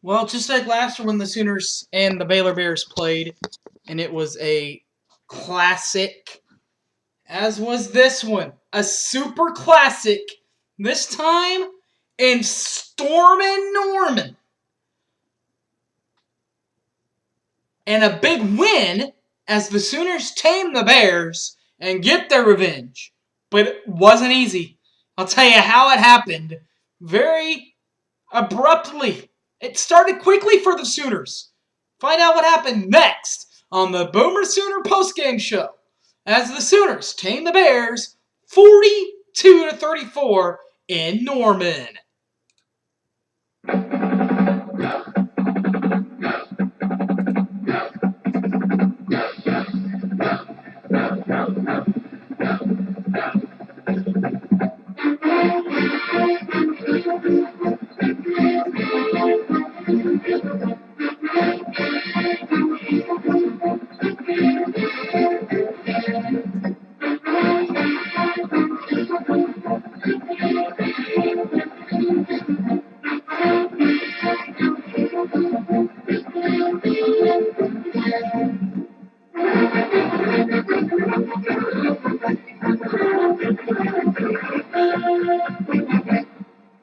Well, just like last year when the Sooners and the Baylor Bears played, and it was a classic, as was this one. A super classic, this time in Stormin' Norman. And a big win as the Sooners tame the Bears and get their revenge. But it wasn't easy. I'll tell you how it happened. Very abruptly. It started quickly for the Sooners. Find out what happened next on the Boomer Sooner postgame show as the Sooners tame the Bears 42-34 in Norman.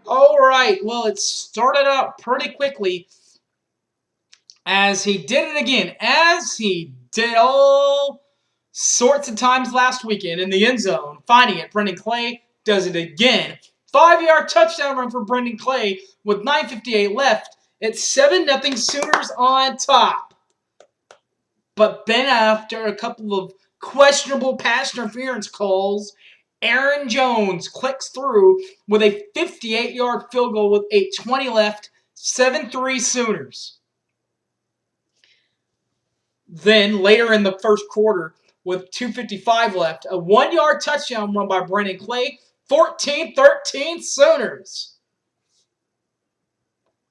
Alright, well, it started out pretty quickly as he did it again, as he did all sorts of times last weekend in the end zone, finding it. Brendan Clay does it again. 5-yard touchdown run for Brendan Clay with 9:58 left. It's 7-0 Sooners on top. But then after a couple of questionable pass interference calls, Aaron Jones clicks through with a 58-yard field goal with 8:20 left, 7-3 Sooners. Then later in the first quarter, with 2:55 left, a 1-yard touchdown run by Brendan Clay, 14-13 Sooners.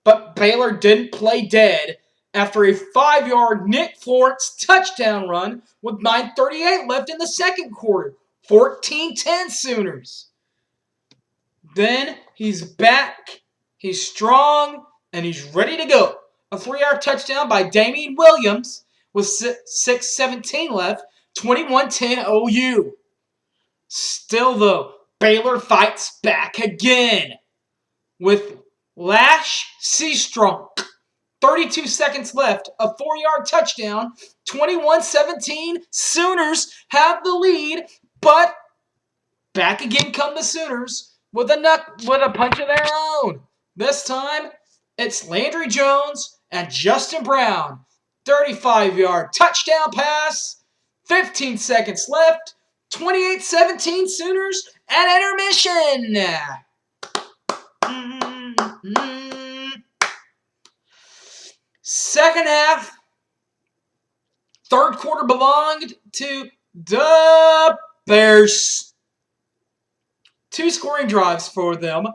But Baylor didn't play dead after a 5-yard Nick Florence touchdown run with 9:38 left in the second quarter, 14-10 Sooners. Then he's back, he's strong, and he's ready to go. A 3-yard touchdown by Damian Williams with 6:17 left, 21-10 OU. Still, though, Baylor fights back again with Lash Seastrunk. 32 seconds left, a 4-yard touchdown, 21-17. Sooners have the lead, but back again come the Sooners with a punch of their own. This time, it's Landry Jones and Justin Brown. 35-yard touchdown pass, 15 seconds left, 28-17 Sooners at intermission. Second half, third quarter belonged to the Bears. 2 scoring drives for them.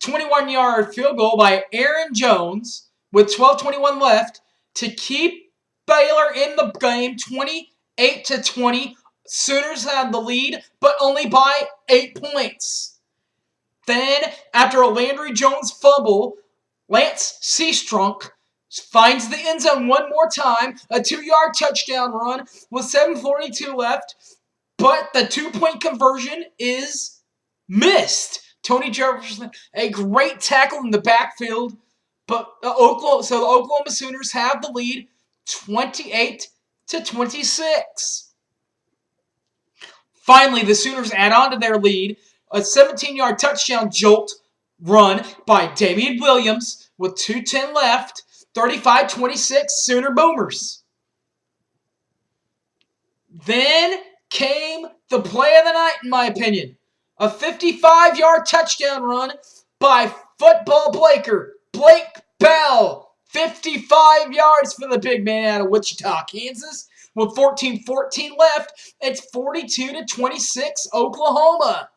21-yard field goal by Aaron Jones with 12:21 left to keep Baylor in the game, 28-20. Sooners had the lead, but only by 8 points. Then, after a Landry Jones fumble, Lance Seastrunk finds the end zone one more time, a 2-yard touchdown run with 7:42 left, but the 2-point conversion is missed. Tony Jefferson, a great tackle in the backfield, but the Oklahoma Sooners have the lead, 28-26. Finally, the Sooners add on to their lead, a 17-yard touchdown jolt run by Damian Williams with 2:10 left, 35-26 Sooner Boomers. Then came the play of the night, in my opinion. A 55-yard touchdown run by football Blaker, Blake Bell. 55 yards for the big man out of Wichita, Kansas. With 14:14 left, it's 42-26 Oklahoma.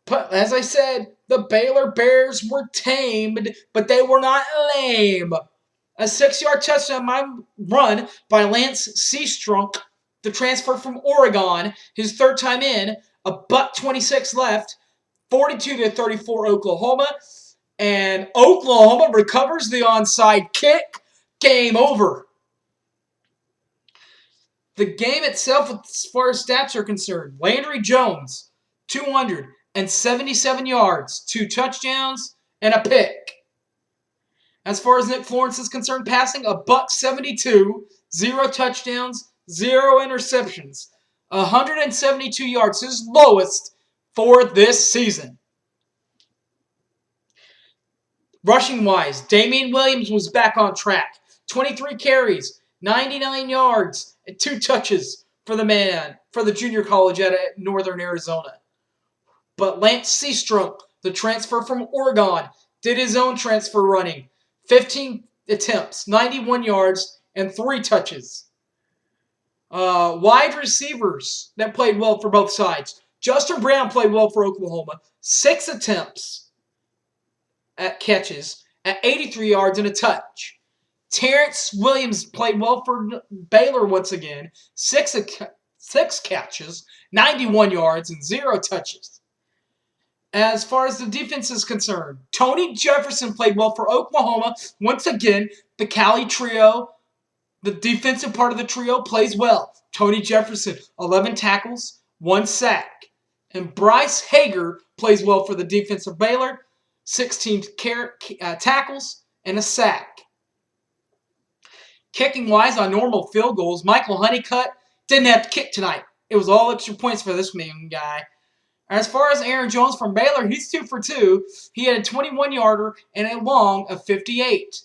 But as I said, the Baylor Bears were tamed, but they were not lame. A 6-yard touchdown run by Lance Seastrunk, the transfer from Oregon, his third time in, a $1.26 left, 42-34 Oklahoma. And Oklahoma recovers the onside kick. Game over. The game itself, as far as stats are concerned, Landry Jones, 277 yards, 2 touchdowns, and a pick. As far as Nick Florence is concerned, passing a $172, 0 touchdowns, 0 interceptions, 172 yards, his lowest for this season. Rushing-wise, Damian Williams was back on track. 23 carries, 99 yards, and 2 touches for the junior college out of Northern Arizona. But Lance Seastrom, the transfer from Oregon, did his own transfer running. 15 attempts, 91 yards, and 3 touches. Wide receivers that played well for both sides. Justin Brown played well for Oklahoma. 6 attempts at catches at 83 yards and a touch. Terrence Williams played well for Baylor once again. 6 catches, 91 yards, and 0 touches. As far as the defense is concerned, Tony Jefferson played well for Oklahoma. Once again, the Cali trio, the defensive part of the trio, plays well. Tony Jefferson, 11 tackles, 1 sack. And Bryce Hager plays well for the defense of Baylor, 16 tackles and a sack. Kicking-wise, on normal field goals, Michael Honeycutt didn't have to kick tonight. It was all extra points for this main guy. As far as Aaron Jones from Baylor, he's 2 for 2. He had a 21-yarder and a long of 58.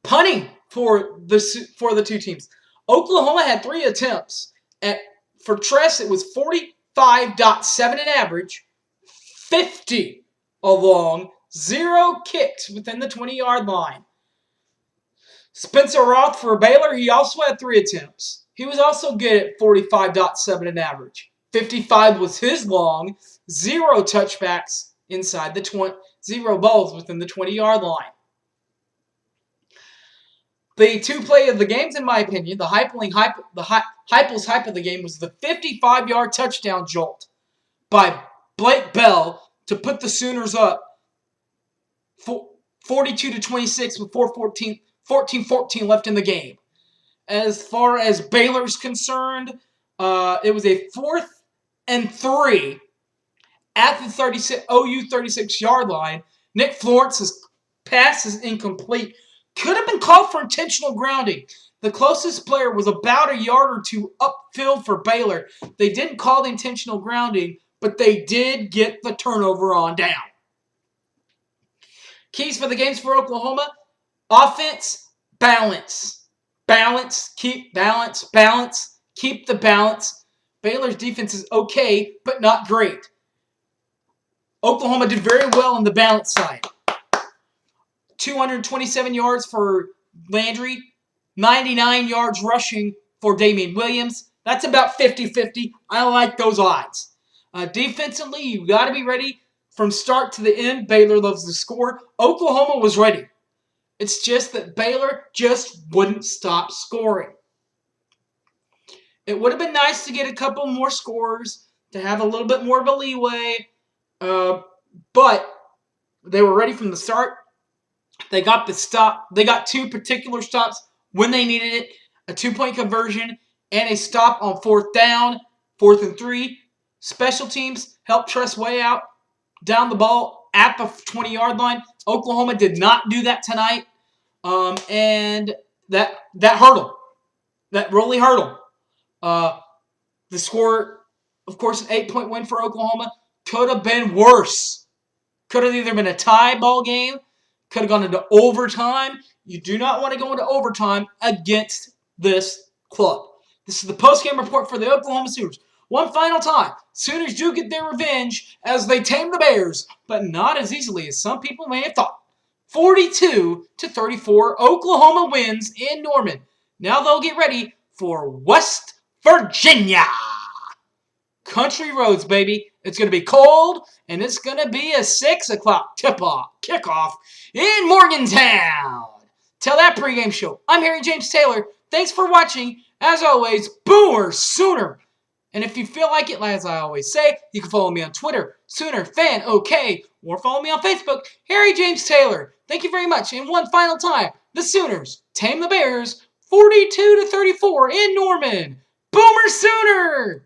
Punting for the two teams. Oklahoma had 3 attempts. For Tress, it was 45.7 in average, 50 along, 0 kicked within the 20-yard line. Spencer Roth for Baylor, he also had 3 attempts. He was also good at 45.7 in average. 55 was his long, 0 touchbacks inside the 20, 0 balls within the 20-yard line. The 2 play of the games, in my opinion, the Heupel's hype of the game was the 55-yard touchdown jolt by Blake Bell to put the Sooners up 42-26 with 14-14 left in the game. As far as Baylor's concerned, it was a 4th and 3 at the OU 36-yard line. Nick Florence's pass is incomplete. Could have been called for intentional grounding. The closest player was about a yard or 2 upfield for Baylor. They didn't call the intentional grounding, but they did get the turnover on down. Keys for the games for Oklahoma: offense, balance. Balance, keep balance, balance, keep the balance. Baylor's defense is okay, but not great. Oklahoma did very well on the balance side. 227 yards for Landry, 99 yards rushing for Damian Williams. That's about 50-50. I like those odds. Defensively, you got to be ready from start to the end. Baylor loves to score. Oklahoma was ready. It's just that Baylor just wouldn't stop scoring. It would have been nice to get a couple more scores, to have a little bit more of a leeway, but they were ready from the start. They got the stop. They got 2 particular stops when they needed it, a 2-point conversion and a stop on 4th down, 4th and 3. Special teams helped Tress way out, down the ball at the 20-yard line. Oklahoma did not do that tonight, and that hurdle. That really hurdle. The score, of course, an 8-point win for Oklahoma. Could have been worse. Could have either been a tie ball game, could have gone into overtime. You do not want to go into overtime against this club. This is the post-game report for the Oklahoma Sooners. One final time, Sooners do get their revenge as they tame the Bears, but not as easily as some people may have thought. 42-34, Oklahoma wins in Norman. Now they'll get ready for West Virginia. Country roads, baby. It's going to be cold, and it's going to be a 6 o'clock kickoff in Morgantown. Till that pregame show, I'm Harry James Taylor. Thanks for watching. As always, Boomer Sooner. And if you feel like it, as I always say, you can follow me on Twitter, SoonerFanOK. or follow me on Facebook, Harry James Taylor. Thank you very much. And one final time, the Sooners tame the Bears 42-34 in Norman. Boomer Sooner!